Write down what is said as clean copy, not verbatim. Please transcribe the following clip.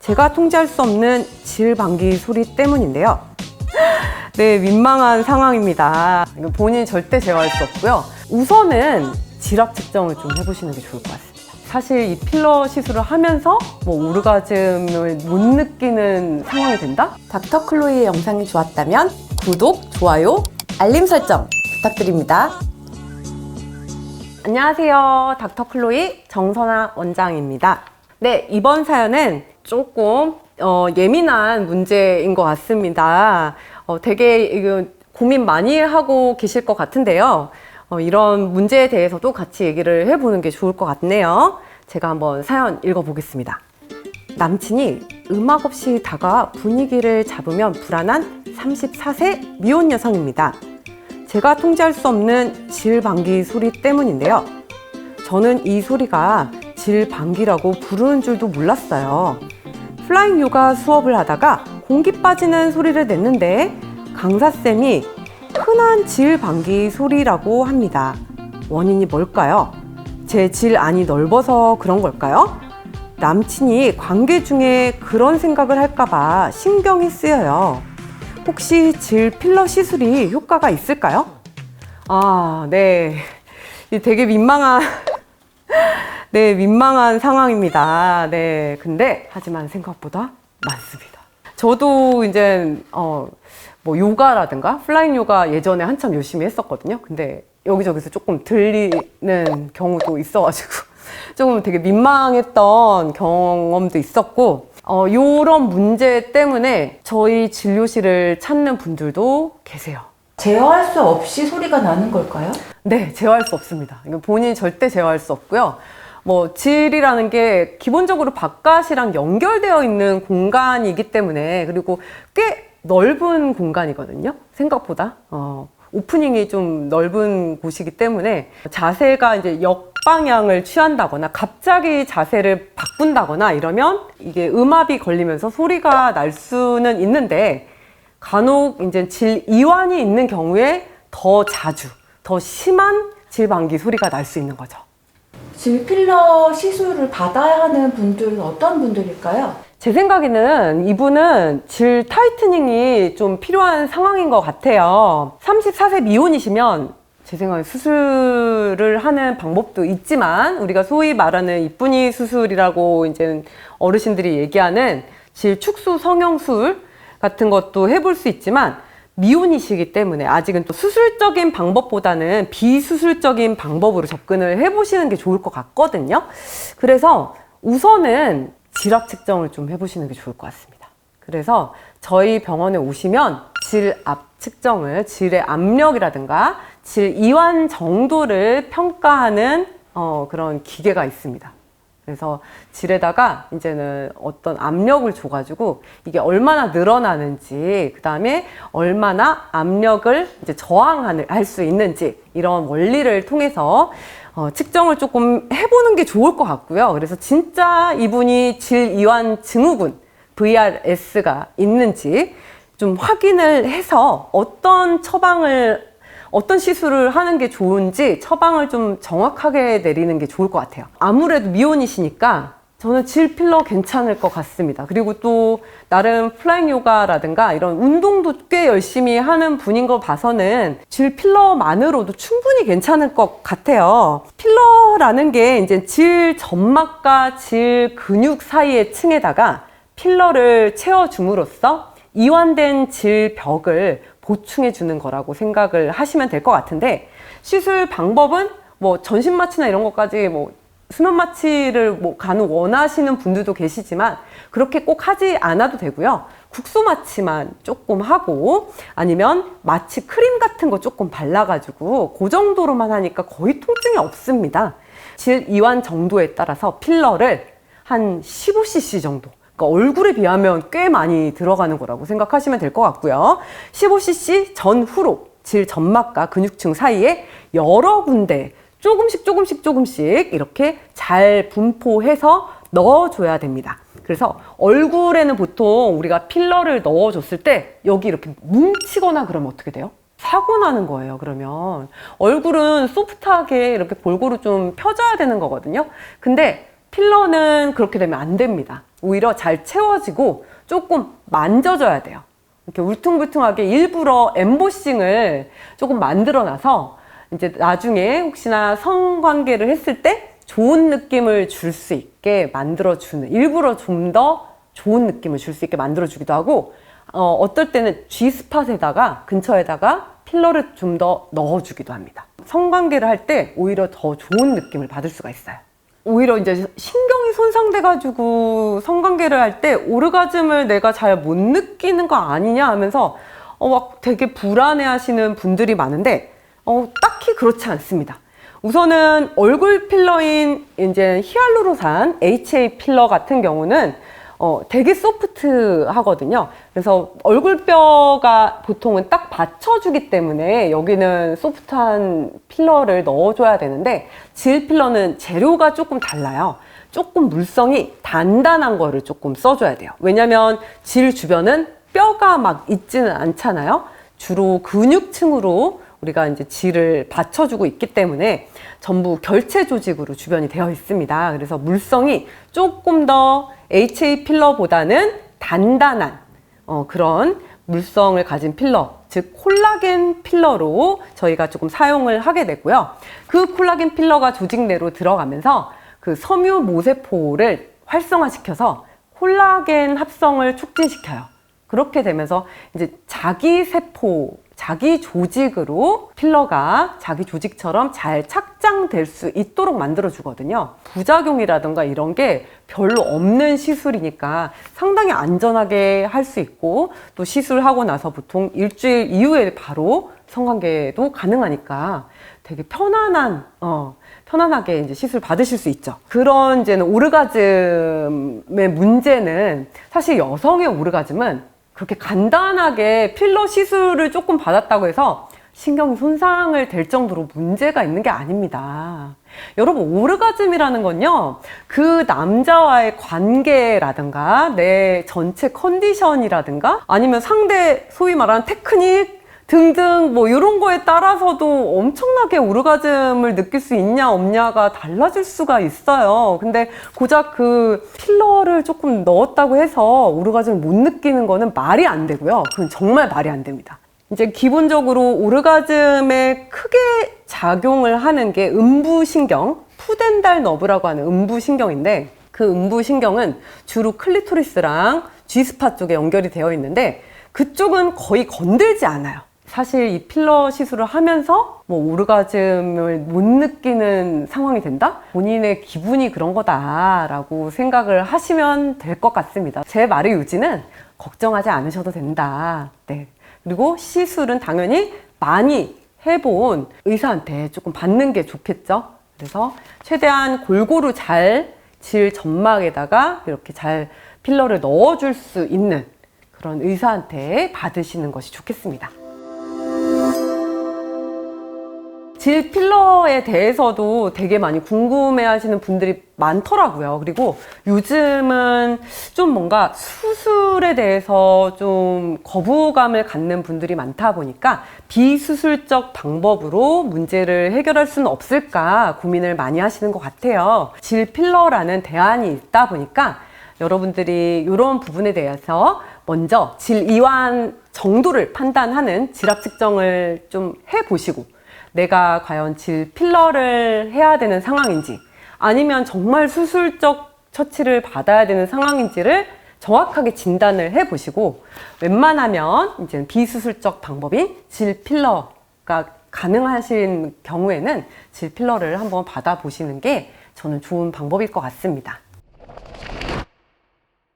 제가 통제할 수 없는 질 방귀 소리 때문인데요. 네, 민망한 상황입니다. 본인 절대 제어할 수 없고요. 우선은 질압 측정을 좀 해보시는 게 좋을 것 같습니다. 사실 이 필러 시술을 하면서 오르가즘을 못 느끼는 상황이 된다? 닥터 클로이의 영상이 좋았다면 구독, 좋아요, 알림 설정 부탁드립니다. 안녕하세요. 닥터 클로이 정선아 원장입니다. 네, 이번 사연은 조금 예민한 문제인 것 같습니다. 되게 이거 고민 많이 하고 계실 것 같은데요. 이런 문제에 대해서도 같이 얘기를 해보는 게 좋을 것 같네요. 제가 한번 사연 읽어보겠습니다. 남친이 음악 없이 다가와 분위기를 잡으면 불안한 34세 미혼 여성입니다. 제가 통제할 수 없는 질 방귀 소리 때문인데요. 저는 이 소리가 질 방귀라고 부르는 줄도 몰랐어요. 플라잉 요가 수업을 하다가 공기 빠지는 소리를 냈는데 강사쌤이 흔한 질 방귀 소리라고 합니다. 원인이 뭘까요? 제 질 안이 넓어서 그런 걸까요? 남친이 관계 중에 그런 생각을 할까봐 신경이 쓰여요. 혹시 질 필러 시술이 효과가 있을까요? 네. 되게 민망한 민망한 상황입니다. 네. 근데 하지만 생각보다 많습니다. 저도 이제 요가라든가 플라잉 요가 예전에 한참 열심히 했었거든요. 근데 여기저기서 조금 들리는 경우도 있어가지고 조금 되게 민망했던 경험도 있었고, 요런 문제 때문에 저희 진료실을 찾는 분들도 계세요. 제어할 수 없이 소리가 나는 걸까요? 네, 제어할 수 없습니다. 이거 본인이 절대 제어할 수 없고요. 질이라는 게 기본적으로 바깥이랑 연결되어 있는 공간이기 때문에, 그리고 꽤 넓은 공간이거든요. 생각보다. 오프닝이 좀 넓은 곳이기 때문에 자세가 이제 역방향을 취한다거나 갑자기 자세를 바꾼다거나 이러면 이게 음압이 걸리면서 소리가 날 수는 있는데, 간혹 이제 질 이완이 있는 경우에 더 자주, 더 심한 질 방귀 소리가 날 수 있는 거죠. 질 필러 시술을 받아야 하는 분들은 어떤 분들일까요? 제 생각에는 이분은 질 타이트닝이 좀 필요한 상황인 것 같아요. 34세 미혼이시면 제 생각에 수술을 하는 방법도 있지만, 우리가 소위 말하는 이쁜이 수술이라고 이제 어르신들이 얘기하는 질 축소 성형술 같은 것도 해볼 수 있지만, 미혼이시기 때문에 아직은 또 수술적인 방법보다는 비수술적인 방법으로 접근을 해보시는 게 좋을 것 같거든요. 그래서 우선은 질압 측정을 좀 해보시는 게 좋을 것 같습니다. 그래서 저희 병원에 오시면 질압 측정을, 질의 압력이라든가 질 이완 정도를 평가하는 그런 기계가 있습니다. 그래서 질에다가 이제는 어떤 압력을 줘가지고 이게 얼마나 늘어나는지, 그 다음에 얼마나 압력을 이제 저항할 수 있는지, 이런 원리를 통해서 측정을 조금 해보는 게 좋을 것 같고요. 그래서 진짜 이분이 질 이완 증후군 VRS가 있는지 좀 확인을 해서 어떤 시술을 하는 게 좋은지 처방을 좀 정확하게 내리는 게 좋을 것 같아요. 아무래도 미혼이시니까 저는 질 필러 괜찮을 것 같습니다. 그리고 또 나름 플라잉 요가라든가 이런 운동도 꽤 열심히 하는 분인 거 봐서는 질 필러만으로도 충분히 괜찮을 것 같아요. 필러라는 게 이제 질 점막과 질 근육 사이의 층에다가 필러를 채워줌으로써 이완된 질벽을 보충해 주는 거라고 생각을 하시면 될 것 같은데, 시술 방법은 전신 마취나 이런 것까지 수면 마취를 간혹 원하시는 분들도 계시지만 그렇게 꼭 하지 않아도 되고요. 국소 마취만 조금 하고, 아니면 마취 크림 같은 거 조금 발라가지고 그 정도로만 하니까 거의 통증이 없습니다. 질 이완 정도에 따라서 필러를 한 15cc 정도, 그러니까 얼굴에 비하면 꽤 많이 들어가는 거라고 생각하시면 될 것 같고요. 15cc 전후로 질 점막과 근육층 사이에 여러 군데 조금씩 이렇게 잘 분포해서 넣어줘야 됩니다. 그래서 얼굴에는 보통 우리가 필러를 넣어줬을 때 여기 이렇게 뭉치거나 그러면 어떻게 돼요? 사고 나는 거예요. 그러면 얼굴은 소프트하게 이렇게 골고루 좀 펴져야 되는 거거든요. 근데 필러는 그렇게 되면 안 됩니다. 오히려 잘 채워지고 조금 만져줘야 돼요. 이렇게 울퉁불퉁하게 일부러 엠보싱을 조금 만들어놔서 이제 나중에 혹시나 성관계를 했을 때 좋은 느낌을 줄 수 있게 만들어주는, 일부러 좀 더 좋은 느낌을 줄 수 있게 만들어주기도 하고, 어떨 때는 G스팟에다가, 근처에다가 필러를 좀 더 넣어주기도 합니다. 성관계를 할 때 오히려 더 좋은 느낌을 받을 수가 있어요. 오히려 이제 신경이 손상돼가지고 성관계를 할 때 오르가즘을 내가 잘 못 느끼는 거 아니냐 하면서 막 되게 불안해 하시는 분들이 많은데, 딱히 그렇지 않습니다. 우선은 얼굴 필러인 이제 히알루론산 HA 필러 같은 경우는 되게 소프트 하거든요. 그래서 얼굴뼈가 보통은 딱 받쳐주기 때문에 여기는 소프트한 필러를 넣어줘야 되는데, 질 필러는 재료가 조금 달라요. 조금 물성이 단단한 거를 조금 써줘야 돼요. 왜냐면 질 주변은 뼈가 막 있지는 않잖아요. 주로 근육층으로 우리가 이제 질을 받쳐주고 있기 때문에 전부 결체 조직으로 주변이 되어 있습니다. 그래서 물성이 조금 더 HA 필러보다는 단단한 그런 물성을 가진 필러, 즉 콜라겐 필러로 저희가 조금 사용을 하게 되고요. 그 콜라겐 필러가 조직 내로 들어가면서 그 섬유 모세포를 활성화시켜서 콜라겐 합성을 촉진시켜요. 그렇게 되면서 이제 자기 세포, 자기 조직으로 필러가 자기 조직처럼 잘 착장될 수 있도록 만들어주거든요. 부작용이라든가 이런 게 별로 없는 시술이니까 상당히 안전하게 할 수 있고, 또 시술하고 나서 보통 일주일 이후에 바로 성관계도 가능하니까 되게 편안하게 이제 시술 받으실 수 있죠. 그런 이제는 오르가즘의 문제는, 사실 여성의 오르가즘은 그렇게 간단하게 필러 시술을 조금 받았다고 해서 신경이 손상을 될 정도로 문제가 있는 게 아닙니다. 여러분, 오르가즘이라는 건요, 그 남자와의 관계라든가 내 전체 컨디션이라든가 아니면 상대 소위 말하는 테크닉 등등 뭐 이런 거에 따라서도 엄청나게 오르가즘을 느낄 수 있냐 없냐가 달라질 수가 있어요. 근데 고작 그 필러를 조금 넣었다고 해서 오르가즘을 못 느끼는 거는 말이 안 되고요. 그건 정말 말이 안 됩니다. 이제 기본적으로 오르가즘에 크게 작용을 하는 게 음부신경, 푸덴달 너브라고 하는 음부신경인데, 그 음부신경은 주로 클리토리스랑 G스팟 쪽에 연결이 되어 있는데 그쪽은 거의 건들지 않아요. 사실 이 필러 시술을 하면서 뭐 오르가즘을 못 느끼는 상황이 된다? 본인의 기분이 그런 거다라고 생각을 하시면 될 것 같습니다. 제 말의 요지는 걱정하지 않으셔도 된다. 네. 그리고 시술은 당연히 많이 해본 의사한테 조금 받는 게 좋겠죠. 그래서 최대한 골고루 잘 질 점막에다가 이렇게 잘 필러를 넣어줄 수 있는 그런 의사한테 받으시는 것이 좋겠습니다. 질 필러에 대해서도 되게 많이 궁금해 하시는 분들이 많더라고요. 그리고 요즘은 좀 뭔가 수술에 대해서 좀 거부감을 갖는 분들이 많다 보니까 비수술적 방법으로 문제를 해결할 수는 없을까 고민을 많이 하시는 것 같아요. 질 필러라는 대안이 있다 보니까 여러분들이 이런 부분에 대해서 먼저 질 이완 정도를 판단하는 질압 측정을 좀 해보시고, 내가 과연 질 필러를 해야 되는 상황인지 아니면 정말 수술적 처치를 받아야 되는 상황인지를 정확하게 진단을 해보시고, 웬만하면 이제 비수술적 방법인 질 필러가 가능하신 경우에는 질 필러를 한번 받아보시는 게 저는 좋은 방법일 것 같습니다.